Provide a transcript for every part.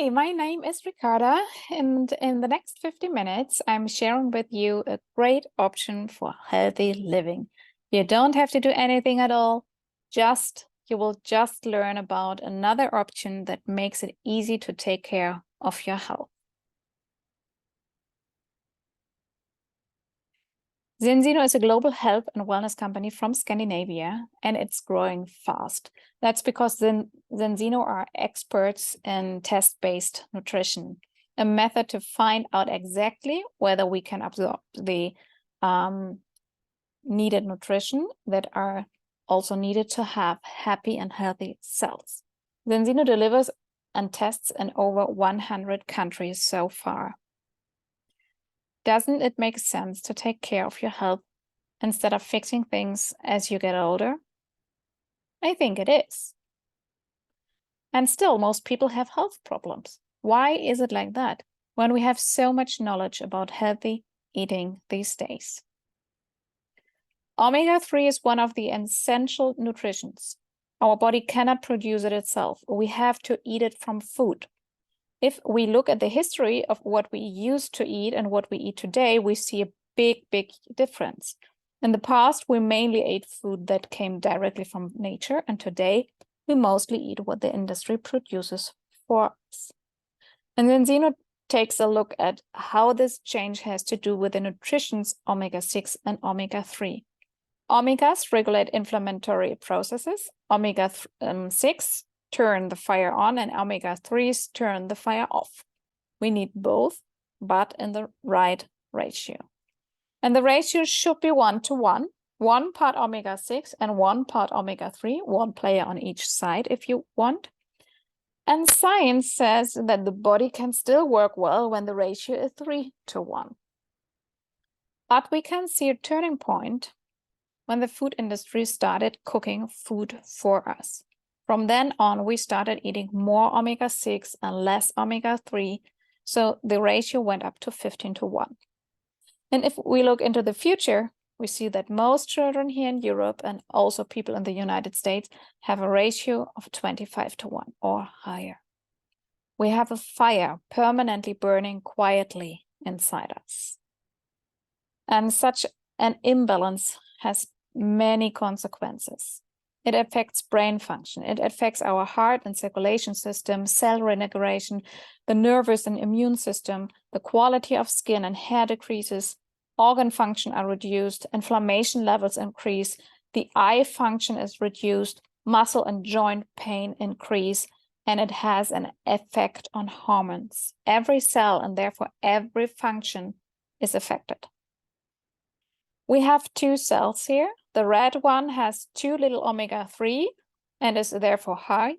Hi, my name is Ricarda, and in the next 50 minutes, I'm sharing with you a great option for healthy living. You don't have to do anything at all, you will just learn about another option that makes it easy to take care of your health. Zinzino is a global health and wellness company from Scandinavia, and it's growing fast. That's because Zinzino are experts in test-based nutrition, a method to find out exactly whether we can absorb the needed nutrition that are also needed to have happy and healthy cells. Zinzino delivers and tests in over 100 countries so far. Doesn't it make sense to take care of your health instead of fixing things as you get older? I think it is. And still, most people have health problems. Why is it like that when we have so much knowledge about healthy eating these days? Omega-3 is one of the essential nutrients. Our body cannot produce it itself. We have to eat it from food. If we look at the history of what we used to eat and what we eat today, we see a big difference. In the past, we mainly ate food that came directly from nature, and today we mostly eat what the industry produces for us. And then Zinzino takes a look at how this change has to do with the nutrition's omega-6 and omega-3. Omegas regulate inflammatory processes. Omega-6 turn the fire on, and omega-3s turn the fire off. We need both, but in the right ratio. And the ratio should be 1:1, 1 part omega-6 and 1 part omega-3, one player on each side if you want. And science says that the body can still work well when the ratio is 3:1. But we can see a turning point when the food industry started cooking food for us. From then on, we started eating more omega-6 and less omega-3, so the ratio went up to 15:1. And if we look into the future, we see that most children here in Europe and also people in the United States have a ratio of 25:1 or higher. We have a fire permanently burning quietly inside us. And such an imbalance has many consequences. It affects brain function. It affects our heart and circulation system, cell regeneration, the nervous and immune system, the quality of skin and hair decreases, organ function are reduced, inflammation levels increase, the eye function is reduced, muscle and joint pain increase, and it has an effect on hormones. Every cell and therefore every function is affected. We have two cells here. The red one has too little omega-3 and is therefore high.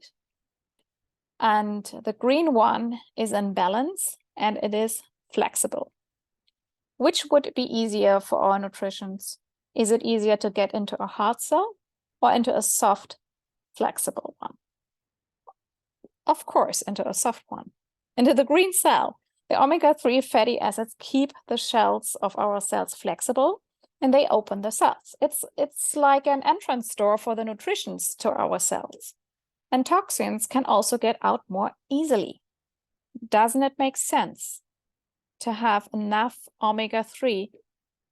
And the green one is in balance and it is flexible. Which would be easier for our nutrition? Is it easier to get into a hard cell or into a soft, flexible one? Of course, into a soft one. Into the green cell. The omega-3 fatty acids keep the shells of our cells flexible, and they open the cells. It's like an entrance door for the nutritions to our cells. And toxins can also get out more easily. Doesn't it make sense to have enough omega-3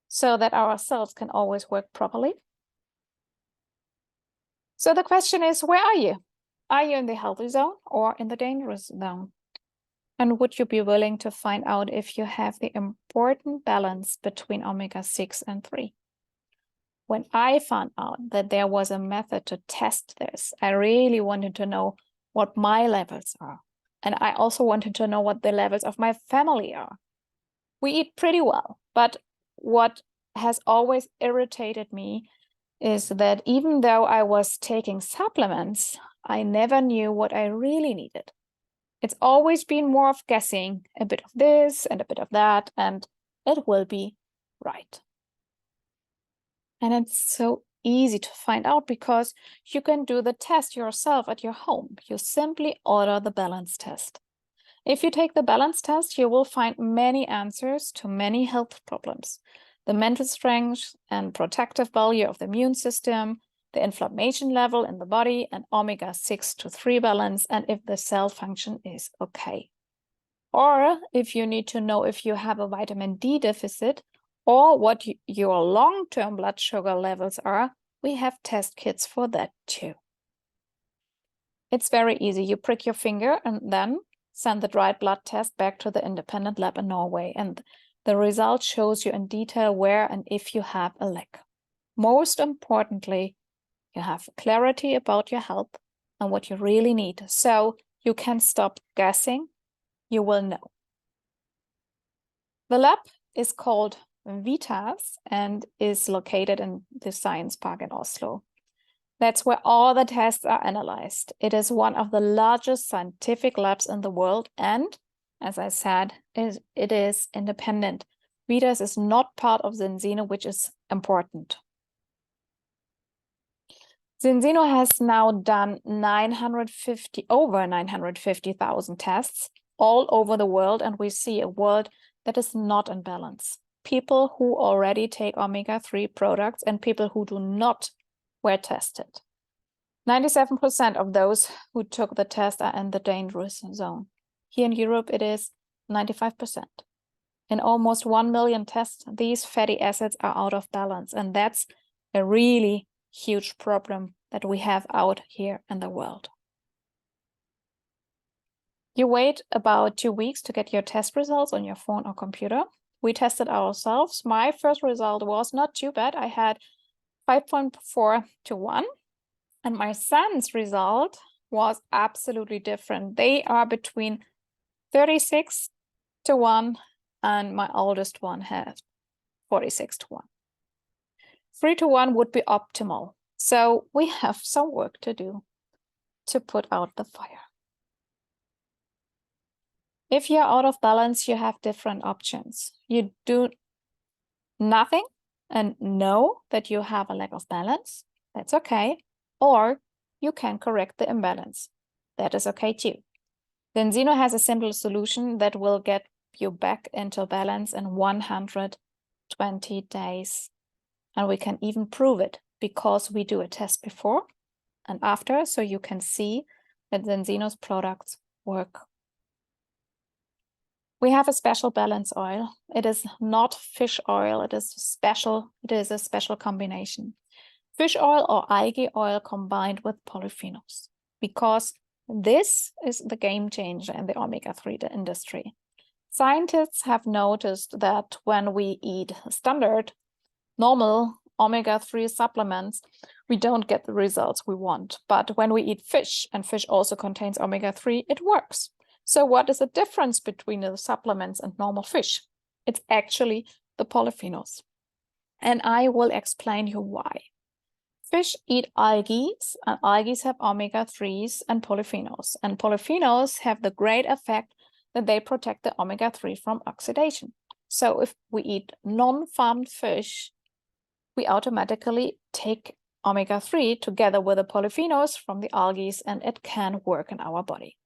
so that our cells can always work properly? So the question is, where are you? Are you in the healthy zone or in the dangerous zone? And would you be willing to find out if you have the important balance between omega-6 and 3? When I found out that there was a method to test this, I really wanted to know what my levels are. And I also wanted to know what the levels of my family are. We eat pretty well, but what has always irritated me is that even though I was taking supplements, I never knew what I really needed. It's always been more of guessing, a bit of this and a bit of that, and it will be right. And it's so easy to find out because you can do the test yourself at your home. You simply order the balance test. If you take the balance test, you will find many answers to many health problems. The mental strength and protective value of the immune system, the inflammation level in the body, and omega-6 to 3 balance, and if the cell function is okay. Or if you need to know if you have a vitamin D deficit or what your long-term blood sugar levels are, we have test kits for that too. It's very easy. You prick your finger and then send the dried blood test back to the independent lab in Norway. And the result shows you in detail where and if you have a lack. Most importantly, you have clarity about your health and what you really need. So you can stop guessing. You will know. The lab is called Vitas and is located in the Science Park in Oslo. That's where all the tests are analyzed. It is one of the largest scientific labs in the world. And as I said, it is independent. Vitas is not part of Zinzino, which is important. Zinzino has now done over 950,000 tests all over the world. And we see a world that is not in balance. People who already take omega-3 products and people who do not were tested. 97% of those who took the test are in the dangerous zone. Here in Europe, it is 95%. In almost 1 million tests, these fatty acids are out of balance. And that's a really huge problem that we have out here in the world. You wait about 2 weeks to get your test results on your phone or computer. We tested ourselves. My first result was not too bad. I had 5.4 to 1. And my son's result was absolutely different. They are between 36 to 1, and my oldest one had 46 to 1. 3 to 1 would be optimal. So we have some work to do to put out the fire. If you're out of balance, you have different options. You do nothing and know that you have a lack of balance. That's okay. Or you can correct the imbalance. That is okay too. Zinzino has a simple solution that will get you back into balance in 120 days. And we can even prove it because we do a test before and after, so you can see that Zinzino's products work. We have a special balance oil. It is not fish oil. It is special. It is a special combination. Fish oil or algae oil combined with polyphenols, because this is the game changer in the omega-3 industry. Scientists have noticed that when we eat standard, normal omega-3 supplements, we don't get the results we want. But when we eat fish, and fish also contains omega-3, it works. So what is the difference between the supplements and normal fish? It's actually the polyphenols. And I will explain you why. Fish eat algae, and algae have omega-3s and polyphenols. And polyphenols have the great effect that they protect the omega-3 from oxidation. So if we eat non-farmed fish, we automatically take omega-3 together with the polyphenols from the algae, and it can work in our body.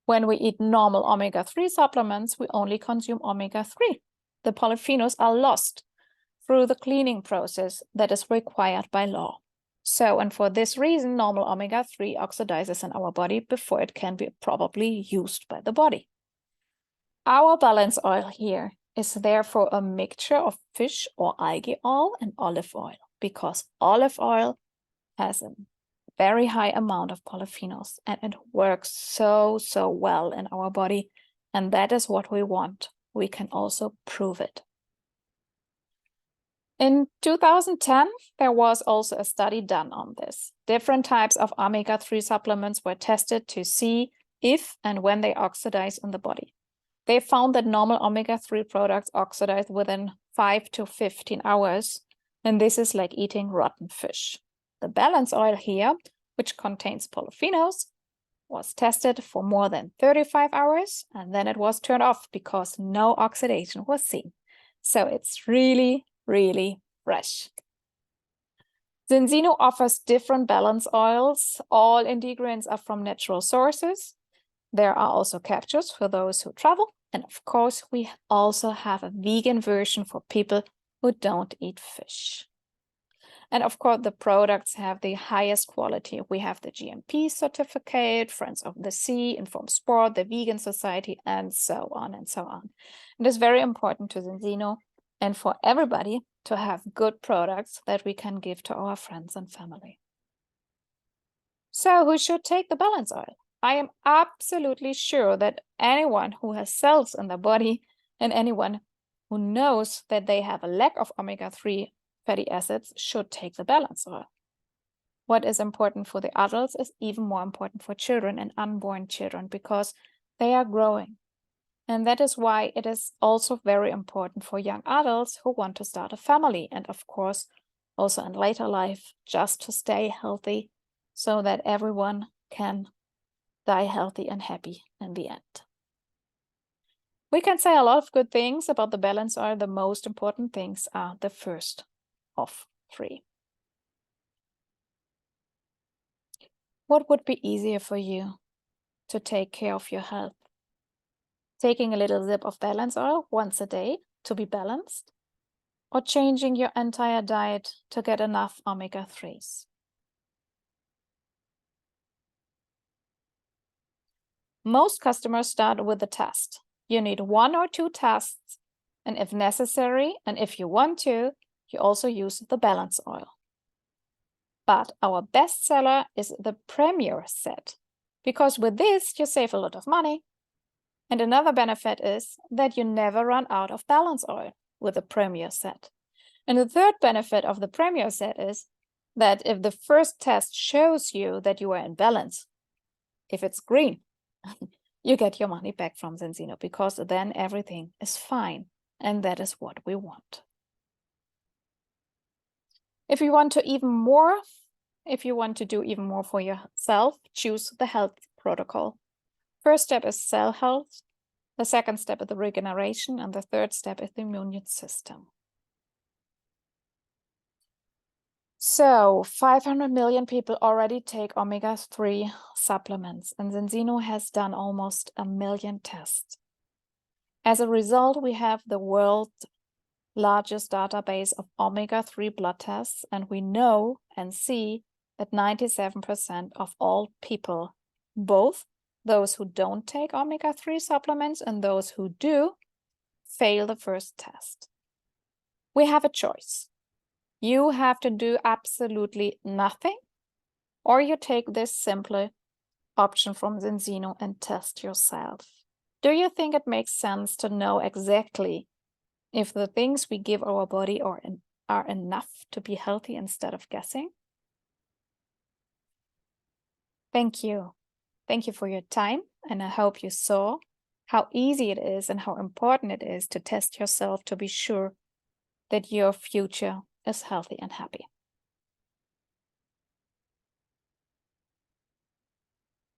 When we eat normal omega-3 supplements, we only consume omega-3. The polyphenols are lost through the cleaning process that is required by law. So, and for this reason, normal omega-3 oxidizes in our body before it can be properly used by the body. Our balance oil here is therefore a mixture of fish or algae oil and olive oil, because olive oil has a very high amount of polyphenols and it works so well in our body. And that is what we want. We can also prove it. In 2010, there was also a study done on this. Different types of omega-3 supplements were tested to see if and when they oxidize in the body. They found that normal omega-3 products oxidize within 5 to 15 hours, and this is like eating rotten fish. The balance oil here, which contains polyphenols, was tested for more than 35 hours, and then it was turned off because no oxidation was seen. So it's really fresh. Zinzino offers different balance oils. All ingredients are from natural sources. There are also capsules for those who travel. And of course, we also have a vegan version for people who don't eat fish. And of course, the products have the highest quality. We have the GMP certificate, Friends of the Sea, Informed Sport, the Vegan Society, and so on and so on. It is very important to Zinzino and for everybody to have good products that we can give to our friends and family. So who should take the balance oil? I am absolutely sure that anyone who has cells in their body and anyone who knows that they have a lack of omega-3 fatty acids should take the balance oil. What is important for the adults is even more important for children and unborn children because they are growing. And that is why it is also very important for young adults who want to start a family and of course also in later life just to stay healthy so that everyone can die healthy and happy in the end. We can say a lot of good things about the balance oil. The most important things are the first of 3. What would be easier for you to take care of your health? Taking a little sip of balance oil once a day to be balanced, or changing your entire diet to get enough omega-3s? Most customers start with a test. You need 1 or 2 tests, and if necessary, and if you want to, you also use the balance oil. But our best seller is the Premier set, because with this you save a lot of money. And another benefit is that you never run out of balance oil with the Premier set. And the third benefit of the Premier set is that if the first test shows you that you are in balance, if it's green, you get your money back from Zinzino because then everything is fine. And that is what we want. If you want to do even more for yourself, choose the health protocol. First step is cell health. The second step is the regeneration. And the third step is the immune system. So 500 million people already take omega-3 supplements, and Zinzino has done almost 1 million tests. As a result, we have the world's largest database of omega-3 blood tests, and we know and see that 97% of all people, both those who don't take omega-3 supplements and those who do, fail the first test. We have a choice. You have to do absolutely nothing, or you take this simple option from Zinzino and test yourself. Do you think it makes sense to know exactly if the things we give our body are enough to be healthy instead of guessing? Thank you. Thank you for your time, and I hope you saw how easy it is and how important it is to test yourself to be sure that your future is healthy and happy.